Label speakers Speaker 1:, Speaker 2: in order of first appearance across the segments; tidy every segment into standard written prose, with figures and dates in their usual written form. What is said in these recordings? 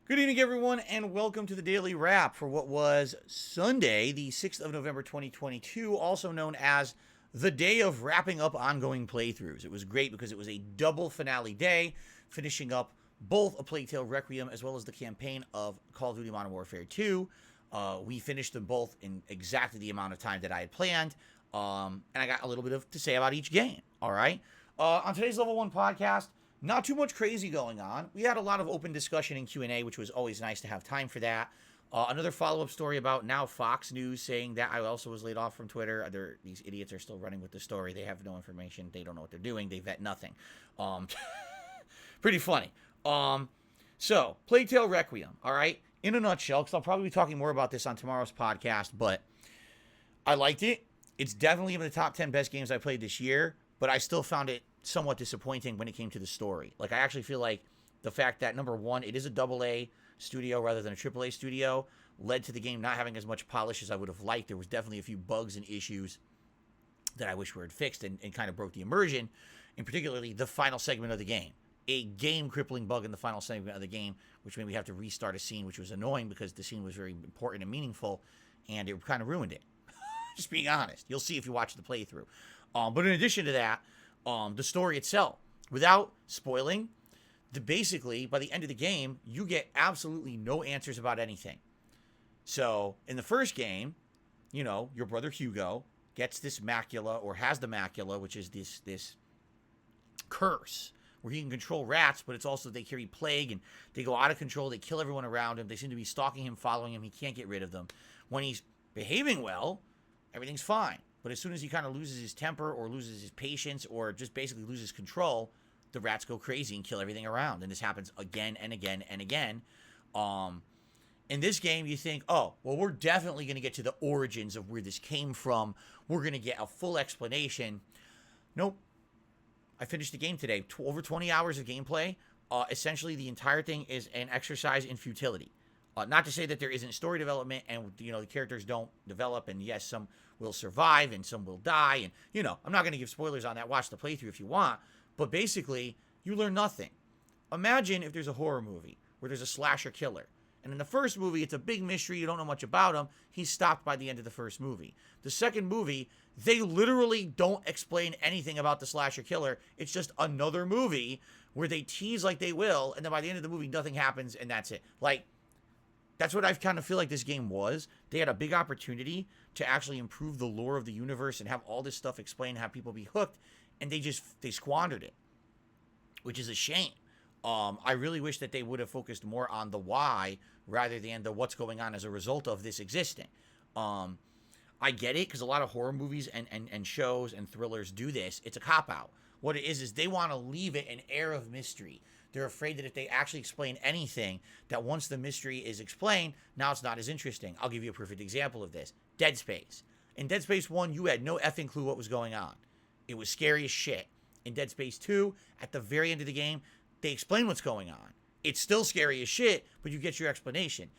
Speaker 1: Good evening, everyone, and welcome to the Daily Wrap for what was Sunday, the 6th of November, 2022, also known as the day of wrapping up ongoing playthroughs. It was great because it was a double finale day, finishing up both A Plague Tale Requiem as well as the campaign of Call of Duty Modern Warfare 2. We finished them both in exactly the amount of time that I had planned, and I got a little bit to say about each game, all right? On today's Level 1 podcast, not too much crazy going on. We had a lot of open discussion in Q&A, which was always nice to have time for that. Another follow-up story about now Fox News saying that I also was laid off from Twitter. These idiots are still running with the story. They have no information. They don't know what they're doing. They vet nothing. Pretty funny. So, Plague Tale Requiem, all right? In a nutshell, because I'll probably be talking more about this on tomorrow's podcast, but I liked it. It's definitely in the top 10 best games I played this year, but I still found it somewhat disappointing when it came to the story. Like, I actually feel like the fact that, number one, it is a AA studio rather than a AAA studio led to the game not having as much polish as I would have liked. There was definitely a few bugs and issues that I wish were fixed and kind of broke the immersion, and particularly the final segment of the game. A game-crippling bug in the final segment of the game, which made me have to restart a scene, which was annoying because the scene was very important and meaningful, and it kind of ruined it. Just being honest. You'll see if you watch the playthrough. But in addition to that, the story itself, without spoiling, basically, by the end of the game, you get absolutely no answers about anything. So, in the first game, you know, your brother Hugo gets this macula, or has the macula, which is this curse, where he can control rats, but it's also they carry plague, and they go out of control, they kill everyone around him, they seem to be stalking him, following him, he can't get rid of them. When he's behaving well, everything's fine. But as soon as he kind of loses his temper or loses his patience or just basically loses control, the rats go crazy and kill everything around. And this happens again and again and again. In this game, you think, oh, well, we're definitely going to get to the origins of where this came from. We're going to get a full explanation. Nope. I finished the game today. Over 20 hours of gameplay. Essentially, the entire thing is an exercise in futility. Not to say that there isn't story development and, you know, the characters don't develop, and yes, some will survive and some will die, and, you know, I'm not going to give spoilers on that. Watch the playthrough if you want, but basically, you learn nothing. Imagine if there's a horror movie where there's a slasher killer, and in the first movie, it's a big mystery, you don't know much about him, he's stopped by the end of the first movie. The second movie, they literally don't explain anything about the slasher killer, it's just another movie where they tease like they will, and then by the end of the movie, nothing happens, and that's it. Like, that's what I kind of feel like this game was. They had a big opportunity to actually improve the lore of the universe and have all this stuff explained, have people be hooked, and they squandered it, which is a shame. I really wish that they would have focused more on the why rather than the what's going on as a result of this existing. I get it, because a lot of horror movies and shows and thrillers do this. It's a cop-out. What it is they want to leave it an air of mystery. They're afraid that if they actually explain anything, that once the mystery is explained, now it's not as interesting. I'll give you a perfect example of this. Dead Space. In Dead Space 1, you had no effing clue what was going on. It was scary as shit. In Dead Space 2, at the very end of the game, they explain what's going on. It's still scary as shit, but you get your explanation.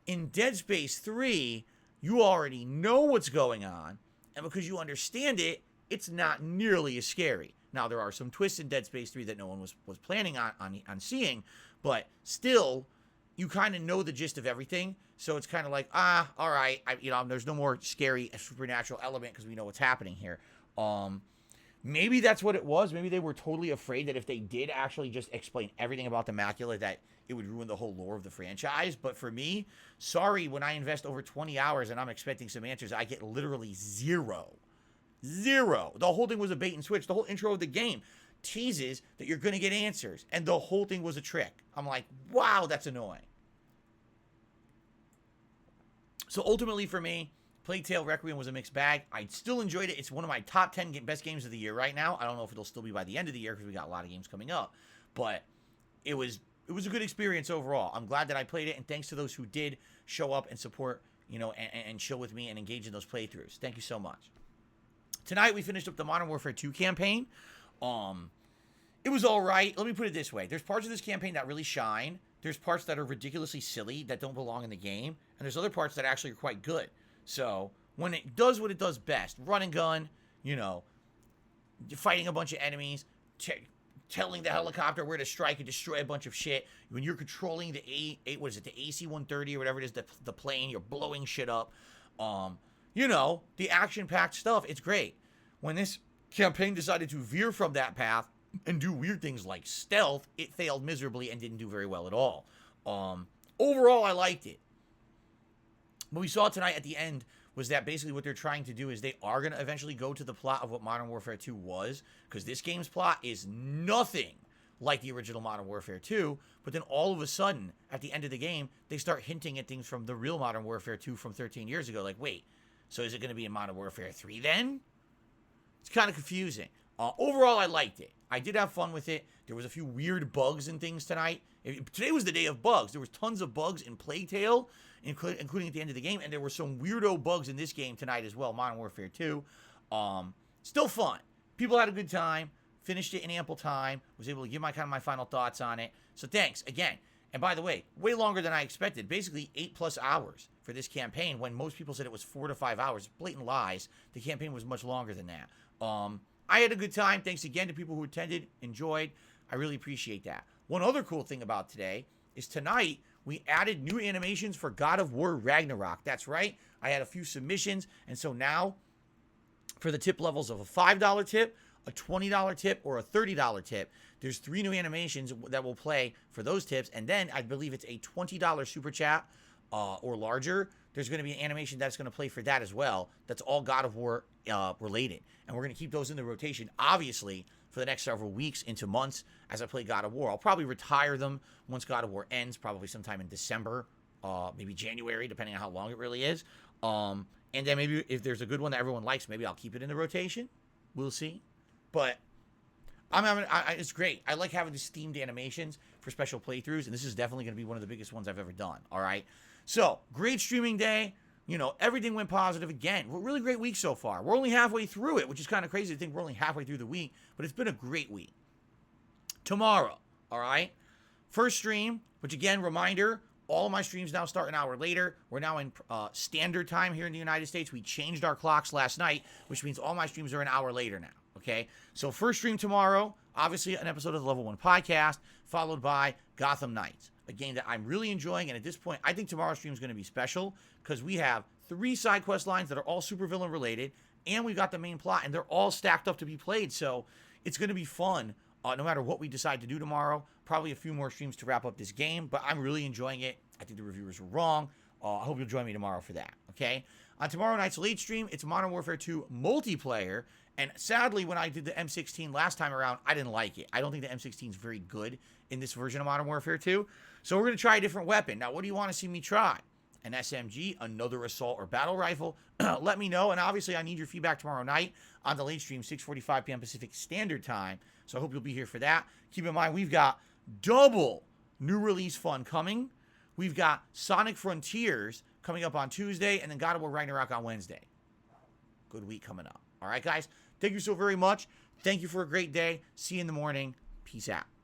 Speaker 1: In Dead Space 3, you already know what's going on, and because you understand it, it's not nearly as scary. Now, there are some twists in Dead Space 3 that no one was planning on seeing, but still, you kind of know the gist of everything, so it's kind of like, all right, there's no more scary supernatural element because we know what's happening here. Maybe that's what it was. Maybe they were totally afraid that if they did actually just explain everything about the macula, that it would ruin the whole lore of the franchise. But for me, sorry, when I invest over 20 hours and I'm expecting some answers, I get literally zero. Zero. The whole thing was a bait and switch. The whole intro of the game teases that you're going to get answers, and the whole thing was a trick. I'm like, wow, that's annoying. So ultimately for me, Plague Tale Requiem was a mixed bag. I still enjoyed it. It's one of my top 10 best games of the year right now. I don't know if it'll still be by the end of the year because we got a lot of games coming up, but it was a good experience overall. I'm glad that I played it, and thanks to those who did show up and support, and chill with me and engage in those playthroughs. Thank you so much. Tonight, we finished up the Modern Warfare 2 campaign. It was all right. Let me put it this way. There's parts of this campaign that really shine. There's parts that are ridiculously silly that don't belong in the game. And there's other parts that actually are quite good. So, when it does what it does best, run and gun, fighting a bunch of enemies, telling the helicopter where to strike and destroy a bunch of shit. When you're controlling the the AC-130 or whatever it is, the plane, you're blowing shit up. The action-packed stuff, it's great. When this campaign decided to veer from that path and do weird things like stealth, it failed miserably and didn't do very well at all. Overall, I liked it. What we saw tonight at the end was that basically what they're trying to do is they are going to eventually go to the plot of what Modern Warfare 2 was, because this game's plot is nothing like the original Modern Warfare 2, but then all of a sudden, at the end of the game, they start hinting at things from the real Modern Warfare 2 from 13 years ago, like, wait, so is it going to be in Modern Warfare 3 then? It's kind of confusing. Overall, I liked it. I did have fun with it. There was a few weird bugs and things tonight. Today was the day of bugs. There was tons of bugs in Plague Tale, including at the end of the game, and there were some weirdo bugs in this game tonight as well, Modern Warfare 2. Still fun. People had a good time. Finished it in ample time. Was able to give my final thoughts on it. So thanks again. And by the way, way longer than I expected. Basically 8+ hours for this campaign, when most people said it was 4 to 5 hours. Blatant lies. The campaign was much longer than that. I had a good time. Thanks again to people who attended, enjoyed. I really appreciate that. One other cool thing about today is tonight we added new animations for God of War Ragnarok. That's right. I had a few submissions, and so now for the tip levels of a $5 tip, a $20 tip, or a $30 tip, there's 3 new animations that will play for those tips, and then I believe it's a $20 super chat or larger. There's going to be an animation that's going to play for that as well. That's all God of War related. And we're going to keep those in the rotation, obviously, for the next several weeks into months as I play God of War. I'll probably retire them once God of War ends, probably sometime in December, maybe January, depending on how long it really is. And then maybe if there's a good one that everyone likes, maybe I'll keep it in the rotation. We'll see. But it's great. I like having these themed animations for special playthroughs, and this is definitely going to be one of the biggest ones I've ever done. All right. So, great streaming day. Everything went positive again. Really great week so far. We're only halfway through it, which is kind of crazy to think we're only halfway through the week, but it's been a great week. Tomorrow, all right? First stream, which again, reminder, all of my streams now start an hour later. We're now in standard time here in the United States. We changed our clocks last night, which means all my streams are an hour later now, okay? So first stream tomorrow, obviously an episode of the Level 1 podcast, followed by Gotham Knights, a game that I'm really enjoying, and at this point, I think tomorrow's stream is going to be special because we have 3 side quest lines that are all supervillain related, and we've got the main plot, and they're all stacked up to be played, so it's going to be fun no matter what we decide to do tomorrow. Probably a few more streams to wrap up this game, but I'm really enjoying it. I think the reviewers were wrong. I hope you'll join me tomorrow for that, okay? On tomorrow night's late stream, it's Modern Warfare 2 multiplayer, and sadly, when I did the M16 last time around, I didn't like it. I don't think the M16 is very good in this version of Modern Warfare 2, so we're going to try a different weapon. Now, what do you want to see me try? An SMG, another assault or battle rifle? Let me know, and obviously, I need your feedback tomorrow night on the late stream, 6:45 p.m. Pacific Standard Time, so I hope you'll be here for that. Keep in mind, we've got double new release fun coming. We've got Sonic Frontiers coming up on Tuesday, and then God of War Ragnarok on Wednesday. Good week coming up. All right, guys. Thank you so very much. Thank you for a great day. See you in the morning. Peace out.